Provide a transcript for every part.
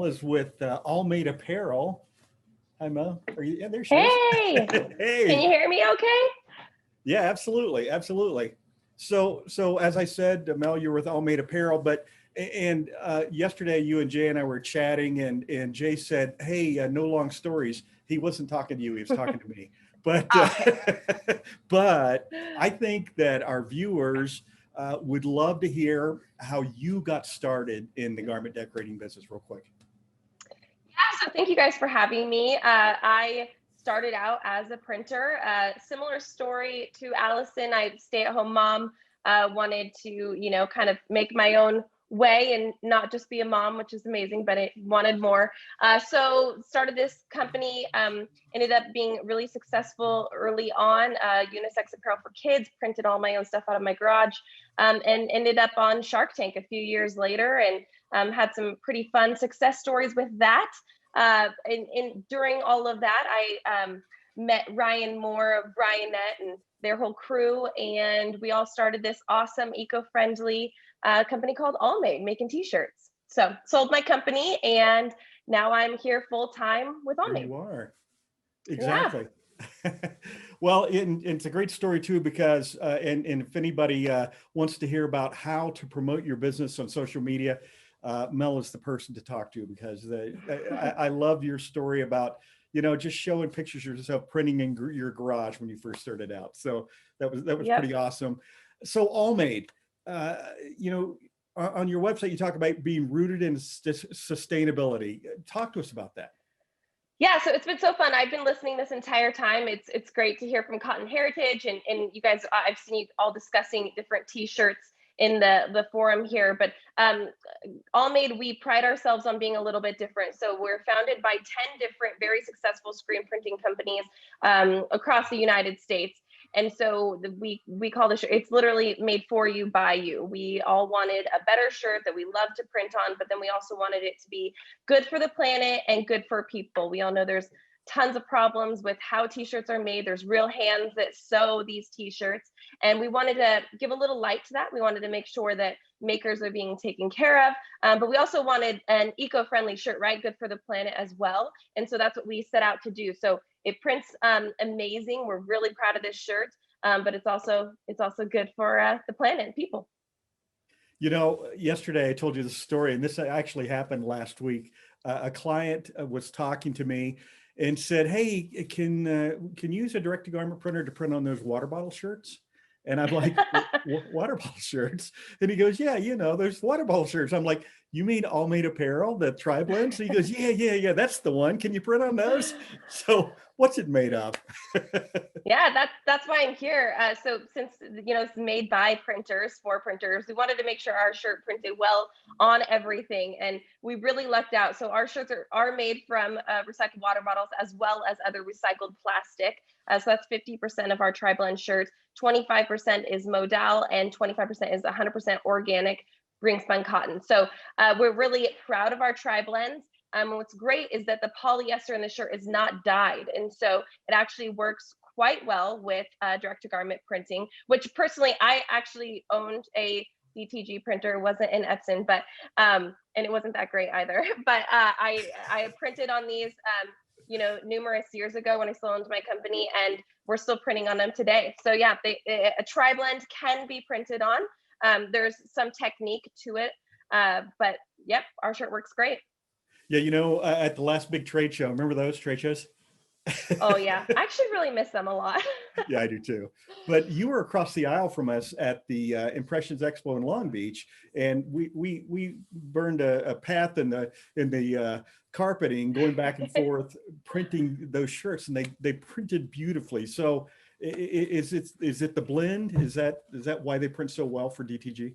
Mel is with Allmade Apparel. Hi, Mel. Are you? Yeah, there she is. Hey, can Hey. you hear me okay? Yeah, absolutely, absolutely. So as I said, Mel, you're with Allmade Apparel, but and yesterday you and Jay and I were chatting, and Jay said, "Hey, no long stories." He wasn't talking to you; he was talking to me. But Okay. but I think that our viewers would love to hear how you got started in the garment decorating business, real quick. Yeah, so thank you guys for having me. I started out as a printer. Similar story to Allison. I stay-at-home mom, wanted to, kind of make my own way and not just be a mom, which is amazing, but it wanted more. So started this company, ended up being really successful early on, unisex apparel for kids, printed all my own stuff out of my garage, and ended up on Shark Tank a few years later, and had some pretty fun success stories with that. And during all of that, I met Ryan Moore of Ryanette and their whole crew, and we all started this awesome eco-friendly company called Allmade, making t-shirts. So sold my company, and now I'm here full time with There Allmade. you are. Yeah. Exactly. Well, it's a great story too, because and if anybody wants to hear about how to promote your business on social media, Mel is the person to talk to, because I love your story about, just showing pictures of yourself printing in your garage when you first started out. So that was Yep. pretty awesome. So Allmade, uh, you know, on your website, you talk about being rooted in sustainability. Talk to us about that. Yeah, so it's been so fun. I've been listening this entire time. It's great to hear from Cotton Heritage, and you guys. I've seen you all discussing different T-shirts in the forum here. But Allmade, we pride ourselves on being a little bit different. So we're founded by 10 different very successful screen printing companies across the United States. And so we call the shirt, it's literally made for you by you. We all wanted a better shirt that we love to print on, but then we also wanted it to be good for the planet and good for people. We all know there's tons of problems with how t-shirts are made. There's real hands that sew these t-shirts, and we wanted to give a little light to that. We wanted to make sure that makers are being taken care of, but we also wanted an eco-friendly shirt, right? Good for the planet as well. And so that's what we set out to do. So it prints amazing. We're really proud of this shirt, but it's also good for the planet and people. Yesterday I told you the story, and this actually happened last week. A client was talking to me and said, "Hey, can you use a direct-to-garment printer to print on those water bottle shirts?" And I'm like, "Water bottle shirts?" And he goes, "Yeah, there's water bottle shirts." I'm like, "You mean Allmade Apparel, the Triblends?" He goes, "Yeah, that's the one. Can you print on those?" So what's it made of? Yeah, that's why I'm here. So since it's made by printers for printers, we wanted to make sure our shirt printed well on everything, and we really lucked out. So our shirts are made from recycled water bottles as well as other recycled plastic. So that's 50% of our tri-blend shirts. 25% is modal, and 25% is 100% organic green spun cotton. So we're really proud of our tri-blends. And what's great is that the polyester in the shirt is not dyed, and so it actually works quite well with direct-to-garment printing, which personally, I actually owned a DTG printer, wasn't an Epson, but and it wasn't that great either. But I printed on these, numerous years ago when I still owned my company, and we're still printing on them today. So yeah, a tri-blend can be printed on. There's some technique to it, but yep, our shirt works great. Yeah, at the last big trade show, remember those trade shows? Oh yeah, I actually really miss them a lot. Yeah, I do too. But you were across the aisle from us at the Impressions Expo in Long Beach, and we burned a path in the carpeting, going back and forth, printing those shirts, and they printed beautifully. So, is it the blend? Is that why they print so well for DTG?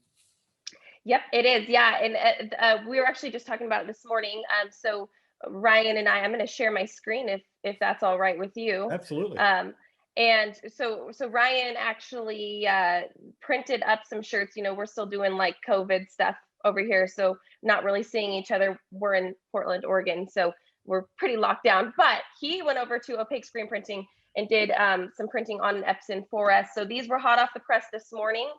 Yep, it is. Yeah, and we were actually just talking about it this morning. So Ryan and I'm going to share my screen if that's all right with you. Absolutely. And so Ryan actually printed up some shirts. We're still doing like COVID stuff over here, so not really seeing each other. We're in Portland, Oregon, so we're pretty locked down. But he went over to Opaque Screen Printing and did some printing on an Epson for us. So these were hot off the press this morning.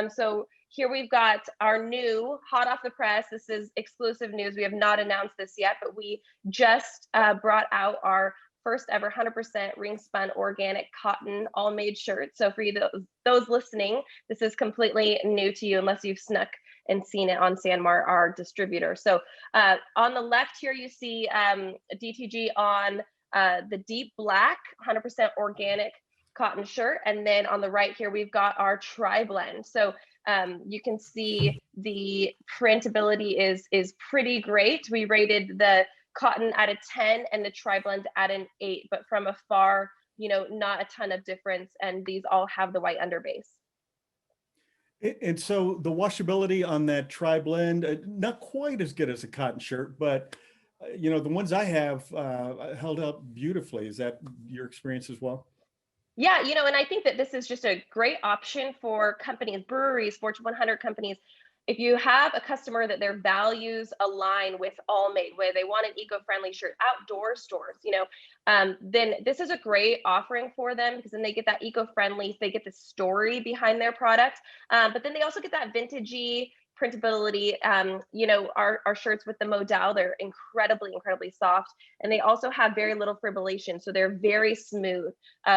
So here we've got our new hot off the press. This is exclusive news. We have not announced this yet, but we just brought out our first ever 100% ring spun organic cotton Allmade shirt. So for you, those listening, this is completely new to you unless you've snuck and seen it on Sanmar, our distributor. So on the left here, you see DTG on the deep black 100% organic cotton shirt. And then on the right here, we've got our tri-blend. So you can see the printability is pretty great. We rated the cotton at a 10 and the tri-blend at an 8, but from afar, you know, not a ton of difference. And these all have the white underbase. And so the washability on that tri-blend, not quite as good as a cotton shirt, but you know, the ones I have held up beautifully. Is that your experience as well? Yeah, you know, and I think that this is just a great option for companies, breweries, Fortune 100 companies. If you have a customer that their values align with Allmade, where they want an eco-friendly shirt, outdoor stores, you know, then this is a great offering for them because then they get that eco-friendly, they get the story behind their product, but then they also get that vintagey printability. You know, our shirts with the modal, they're incredibly soft, and they also have very little fibrillation, so they're very smooth,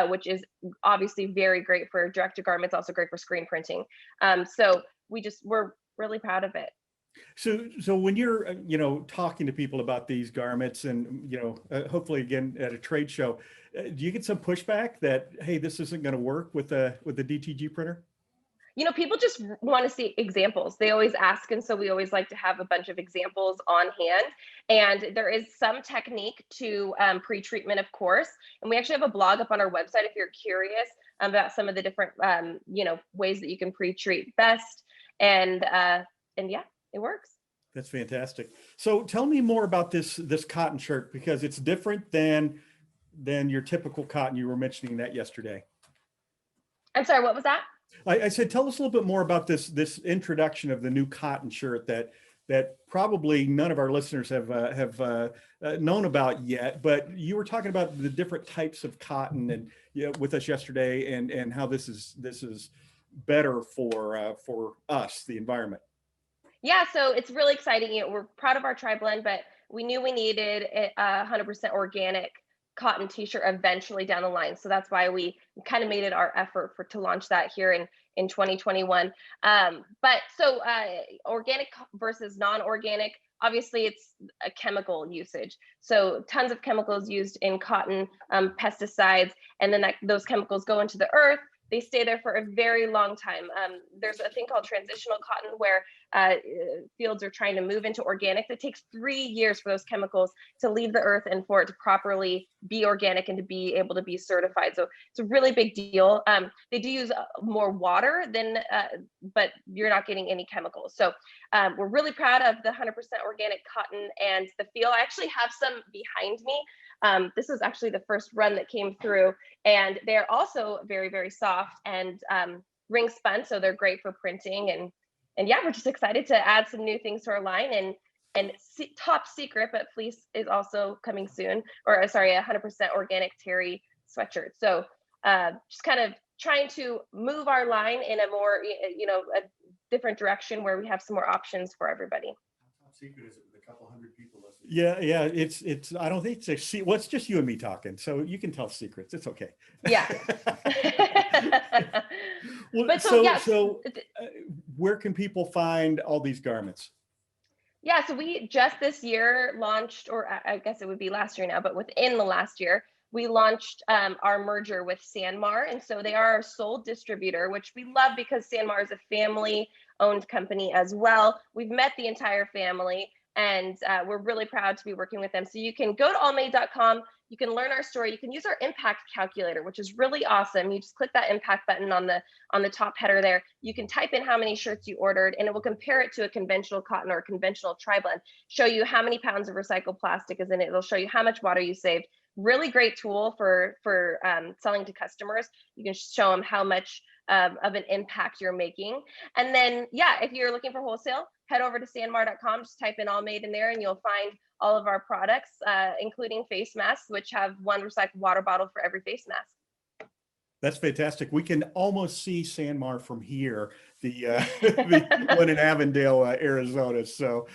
which is obviously very great for direct to garments, also great for screen printing. So we're really proud of it. So when you're, you know, talking to people about these garments and, you know, hopefully again at a trade show, do you get some pushback that, hey, this isn't going to work with the DTG printer? You know, people just want to see examples. They always ask, and so we always like to have a bunch of examples on hand. And there is some technique to pre-treatment, of course. And we actually have a blog up on our website if you're curious about some of the different, you know, ways that you can pre-treat best. And yeah, it works. That's fantastic. So tell me more about this cotton shirt, because it's different than your typical cotton. You were mentioning that yesterday. I'm sorry, what was that? I said, tell us a little bit more about this introduction of the new cotton shirt that probably none of our listeners have known about yet. But you were talking about the different types of cotton and, you know, with us yesterday, and how this is better for us, the environment. Yeah, so it's really exciting. You know, we're proud of our tri-blend, but we knew we needed a 100% organic cotton t-shirt eventually down the line. So that's why we kind of made it our effort to launch that here in 2021. But so organic versus non-organic, obviously it's a chemical usage. So tons of chemicals used in cotton, pesticides, and then those chemicals go into the earth. They stay there for a very long time. There's a thing called transitional cotton where fields are trying to move into organic. It takes 3 years for those chemicals to leave the earth and for it to properly be organic and to be able to be certified. So it's a really big deal. They do use more water than, but you're not getting any chemicals. So we're really proud of the 100% organic cotton and the feel. I actually have some behind me. This is actually the first run that came through, and they're also very soft and ring spun, so they're great for printing. And yeah, we're just excited to add some new things to our line. And top secret, but fleece is also coming soon, or sorry, 100% organic terry sweatshirt. So just kind of trying to move our line in a more, you know, a different direction where we have some more options for everybody. Top secret is with a couple hundred people listening. Yeah, it's. I don't think it's well, it's just you and me talking, so you can tell secrets. It's okay. Yeah. Well, but so where can people find all these garments? Yeah, so we just this year launched, or I guess it would be last year now, but within the last year, we launched our merger with Sanmar. And so they are our sole distributor, which we love because Sanmar is a family-owned company as well. We've met the entire family, and we're really proud to be working with them. So you can go to allmade.com, you can learn our story, you can use our impact calculator, which is really awesome. You just click that impact button on the top header there. You can type in how many shirts you ordered, and it will compare it to a conventional cotton or a conventional tri-blend, show you how many pounds of recycled plastic is in it. It'll show you how much water you saved. Really great tool for selling to customers. You can show them how much of an impact you're making. And then, yeah, if you're looking for wholesale, head over to sanmar.com, just type in Allmade in there, and you'll find all of our products, including face masks, which have one recycled water bottle for every face mask. That's fantastic. We can almost see Sanmar from here. the one in Avondale, Arizona. So,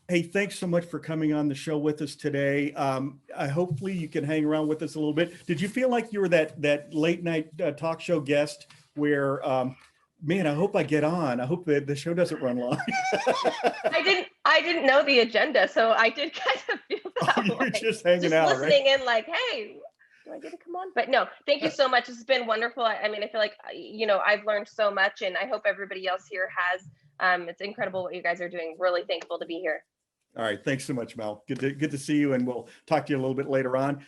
hey, thanks so much for coming on the show with us today. Hopefully you can hang around with us a little bit. Did you feel like you were that late night talk show guest where, man, I hope I get on. I hope that the show doesn't run long. I didn't know the agenda, so I did kind of feel that Oh, you're way. just hanging out, right? Listening in, like, hey, do I get to come on? But no, thank you so much. This has been wonderful. I mean, I feel like I've learned so much, and I hope everybody else here has. It's incredible what you guys are doing. Really thankful to be here. All right. Thanks so much, Mel. Good to see you, and we'll talk to you a little bit later on.